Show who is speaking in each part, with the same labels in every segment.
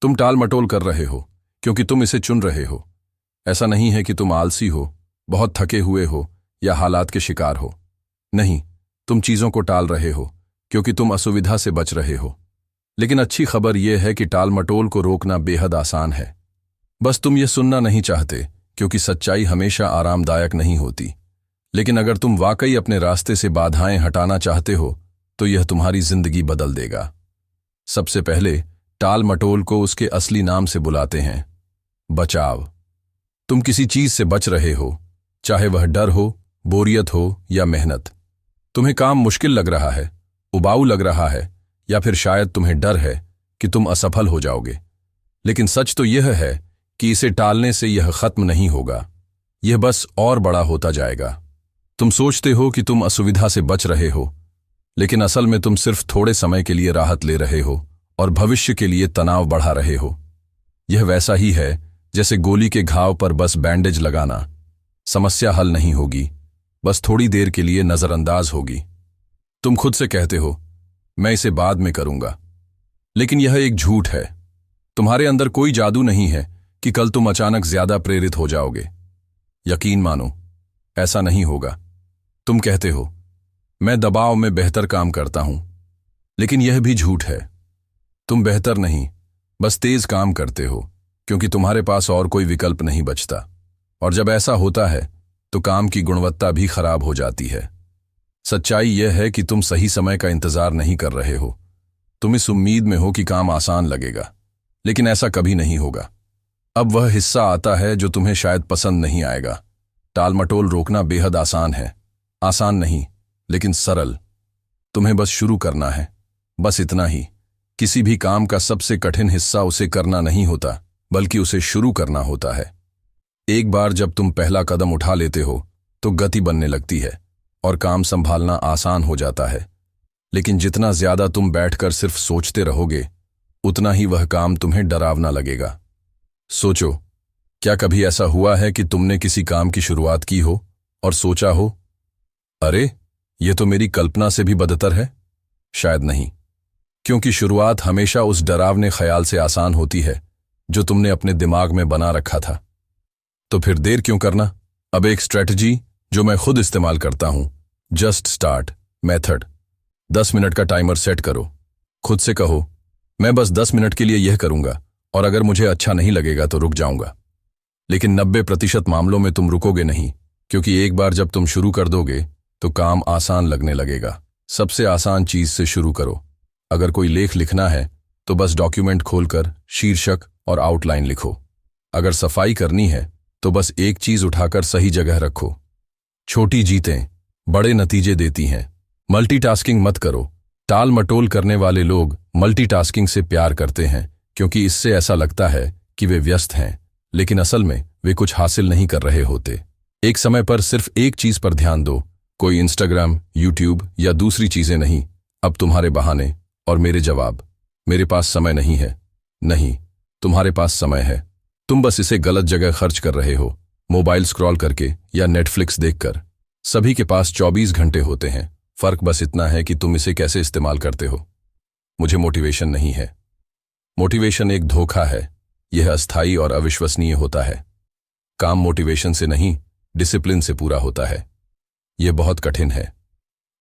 Speaker 1: तुम टाल मटोल कर रहे हो क्योंकि तुम इसे चुन रहे हो। ऐसा नहीं है कि तुम आलसी हो, बहुत थके हुए हो या हालात के शिकार हो। नहीं, तुम चीजों को टाल रहे हो क्योंकि तुम असुविधा से बच रहे हो। लेकिन अच्छी खबर यह है कि टाल मटोल को रोकना बेहद आसान है। बस तुम ये सुनना नहीं चाहते, क्योंकि सच्चाई हमेशा आरामदायक नहीं होती। लेकिन अगर तुम वाकई अपने रास्ते से बाधाएं हटाना चाहते हो तो यह तुम्हारी जिंदगी बदल देगा। सबसे पहले टाल मटोल को उसके असली नाम से बुलाते हैं, बचाव। तुम किसी चीज से बच रहे हो, चाहे वह डर हो, बोरियत हो या मेहनत। तुम्हें काम मुश्किल लग रहा है, उबाऊ लग रहा है, या फिर शायद तुम्हें डर है कि तुम असफल हो जाओगे। लेकिन सच तो यह है कि इसे टालने से यह खत्म नहीं होगा, यह बस और बड़ा होता जाएगा। तुम सोचते हो कि तुम असुविधा से बच रहे हो, लेकिन असल में तुम सिर्फ थोड़े समय के लिए राहत ले रहे हो और भविष्य के लिए तनाव बढ़ा रहे हो। यह वैसा ही है जैसे गोली के घाव पर बस बैंडेज लगाना। समस्या हल नहीं होगी, बस थोड़ी देर के लिए नजरअंदाज होगी। तुम खुद से कहते हो, मैं इसे बाद में करूंगा। लेकिन यह एक झूठ है। तुम्हारे अंदर कोई जादू नहीं है कि कल तुम अचानक ज्यादा प्रेरित हो जाओगे। यकीन मानो, ऐसा नहीं होगा। तुम कहते हो, मैं दबाव में बेहतर काम करता हूं, लेकिन यह भी झूठ है। तुम बेहतर नहीं, बस तेज काम करते हो, क्योंकि तुम्हारे पास और कोई विकल्प नहीं बचता। और जब ऐसा होता है तो काम की गुणवत्ता भी खराब हो जाती है। सच्चाई यह है कि तुम सही समय का इंतजार नहीं कर रहे हो। तुम इस उम्मीद में हो कि काम आसान लगेगा, लेकिन ऐसा कभी नहीं होगा। अब वह हिस्सा आता है जो तुम्हें शायद पसंद नहीं आएगा। टाल मटोल रोकना बेहद आसान है। आसान नहीं, लेकिन सरल। तुम्हें बस शुरू करना है, बस इतना ही। किसी भी काम का सबसे कठिन हिस्सा उसे करना नहीं होता, बल्कि उसे शुरू करना होता है। एक बार जब तुम पहला कदम उठा लेते हो तो गति बनने लगती है और काम संभालना आसान हो जाता है। लेकिन जितना ज्यादा तुम बैठकर सिर्फ सोचते रहोगे, उतना ही वह काम तुम्हें डरावना लगेगा। सोचो, क्या कभी ऐसा हुआ है कि तुमने किसी काम की शुरुआत की हो और सोचा हो, अरे ये तो मेरी कल्पना से भी बदतर है? शायद नहीं, क्योंकि शुरुआत हमेशा उस डरावने ख्याल से आसान होती है जो तुमने अपने दिमाग में बना रखा था। तो फिर देर क्यों करना? अब एक स्ट्रेटजी जो मैं खुद इस्तेमाल करता हूं, जस्ट स्टार्ट मेथड। 10 मिनट का टाइमर सेट करो। खुद से कहो, मैं बस 10 मिनट के लिए यह करूंगा, और अगर मुझे अच्छा नहीं लगेगा तो रुक जाऊंगा। लेकिन 90% मामलों में तुम रुकोगे नहीं, क्योंकि एक बार जब तुम शुरू कर दोगे तो काम आसान लगने लगेगा। सबसे आसान चीज से शुरू करो। अगर कोई लेख लिखना है तो बस डॉक्यूमेंट खोलकर शीर्षक और आउटलाइन लिखो। अगर सफाई करनी है तो बस एक चीज उठाकर सही जगह रखो। छोटी जीतें बड़े नतीजे देती हैं। मल्टीटास्किंग मत करो। टाल मटोल करने वाले लोग मल्टीटास्किंग से प्यार करते हैं, क्योंकि इससे ऐसा लगता है कि वे व्यस्त हैं, लेकिन असल में वे कुछ हासिल नहीं कर रहे होते। एक समय पर सिर्फ एक चीज पर ध्यान दो। कोई इंस्टाग्राम, यूट्यूब या दूसरी चीजें नहीं। अब तुम्हारे बहाने और मेरे जवाब, मेरे पास समय नहीं है। नहीं, तुम्हारे पास समय है। तुम बस इसे गलत जगह खर्च कर रहे हो, मोबाइल स्क्रॉल करके या नेटफ्लिक्स देखकर। सभी के पास 24 घंटे होते हैं। फर्क बस इतना है कि तुम इसे कैसे इस्तेमाल करते हो। मुझे मोटिवेशन नहीं है। मोटिवेशन एक धोखा है। यह अस्थायी और अविश्वसनीय होता है। काम मोटिवेशन से नहीं, डिसिप्लिन से पूरा होता है। यह बहुत कठिन है।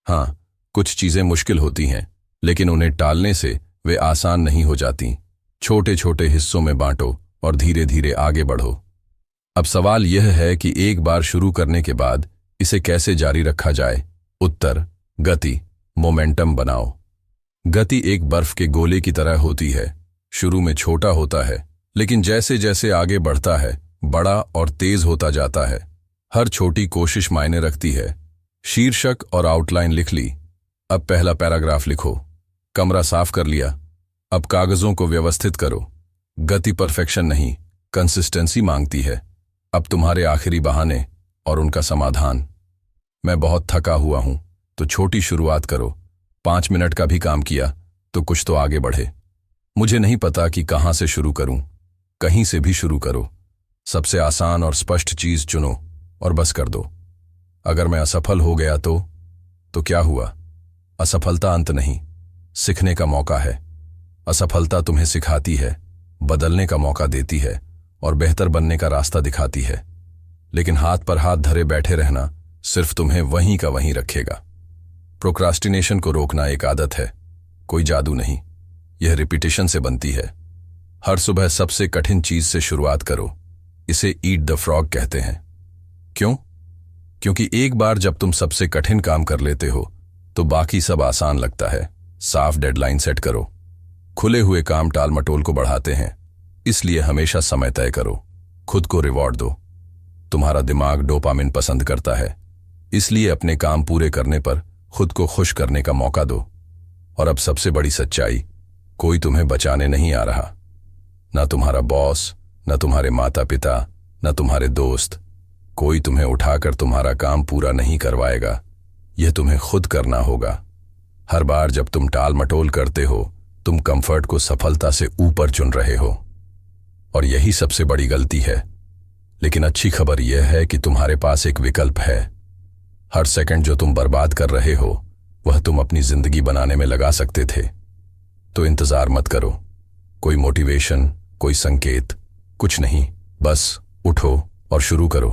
Speaker 1: हाँ, कुछ चीजें मुश्किल होती हैं, लेकिन उन्हें टालने से वे आसान नहीं हो जाती। छोटे छोटे हिस्सों में बांटो और धीरे धीरे आगे बढ़ो। अब सवाल यह है कि एक बार शुरू करने के बाद इसे कैसे जारी रखा जाए। उत्तर, गति, मोमेंटम बनाओ। गति एक बर्फ के गोले की तरह होती है। शुरू में छोटा होता है, लेकिन जैसे जैसे आगे बढ़ता है, बड़ा और तेज होता जाता है। हर छोटी कोशिश मायने रखती है। शीर्षक और आउटलाइन लिख ली, अब पहला पैराग्राफ लिखो। कमरा साफ कर लिया, अब कागजों को व्यवस्थित करो। गति परफेक्शन नहीं, कंसिस्टेंसी मांगती है। अब तुम्हारे आखिरी बहाने और उनका समाधान। मैं बहुत थका हुआ हूं, तो छोटी शुरुआत करो। 5 मिनट का भी काम किया तो कुछ तो आगे बढ़े। मुझे नहीं पता कि कहां से शुरू करूं। कहीं से भी शुरू करो। सबसे आसान और स्पष्ट चीज चुनो और बस कर दो। अगर मैं असफल हो गया तो क्या हुआ? असफलता अंत नहीं, सीखने का मौका है। असफलता तुम्हें सिखाती है, बदलने का मौका देती है और बेहतर बनने का रास्ता दिखाती है। लेकिन हाथ पर हाथ धरे बैठे रहना सिर्फ तुम्हें वहीं का वहीं रखेगा। प्रोक्रास्टिनेशन को रोकना एक आदत है, कोई जादू नहीं। यह रिपीटिशन से बनती है। हर सुबह सबसे कठिन चीज से शुरुआत करो। इसे ईट द फ्रॉग कहते हैं। क्यों? क्योंकि एक बार जब तुम सबसे कठिन काम कर लेते हो तो बाकी सब आसान लगता है। साफ डेडलाइन सेट करो। खुले हुए काम टाल मटोल को बढ़ाते हैं, इसलिए हमेशा समय तय करो। खुद को रिवॉर्ड दो। तुम्हारा दिमाग डोपामिन पसंद करता है, इसलिए अपने काम पूरे करने पर खुद को खुश करने का मौका दो। और अब सबसे बड़ी सच्चाई, कोई तुम्हें बचाने नहीं आ रहा। ना तुम्हारा बॉस, ना तुम्हारे माता पिता, ना तुम्हारे दोस्त। कोई तुम्हें उठाकर तुम्हारा काम पूरा नहीं करवाएगा। यह तुम्हें खुद करना होगा। हर बार जब तुम टाल मटोल करते हो, तुम कंफर्ट को सफलता से ऊपर चुन रहे हो, और यही सबसे बड़ी गलती है। लेकिन अच्छी खबर यह है कि तुम्हारे पास एक विकल्प है। हर सेकंड जो तुम बर्बाद कर रहे हो वह तुम अपनी जिंदगी बनाने में लगा सकते थे। तो इंतजार मत करो। कोई मोटिवेशन, कोई संकेत, कुछ नहीं। बस उठो और शुरू करो।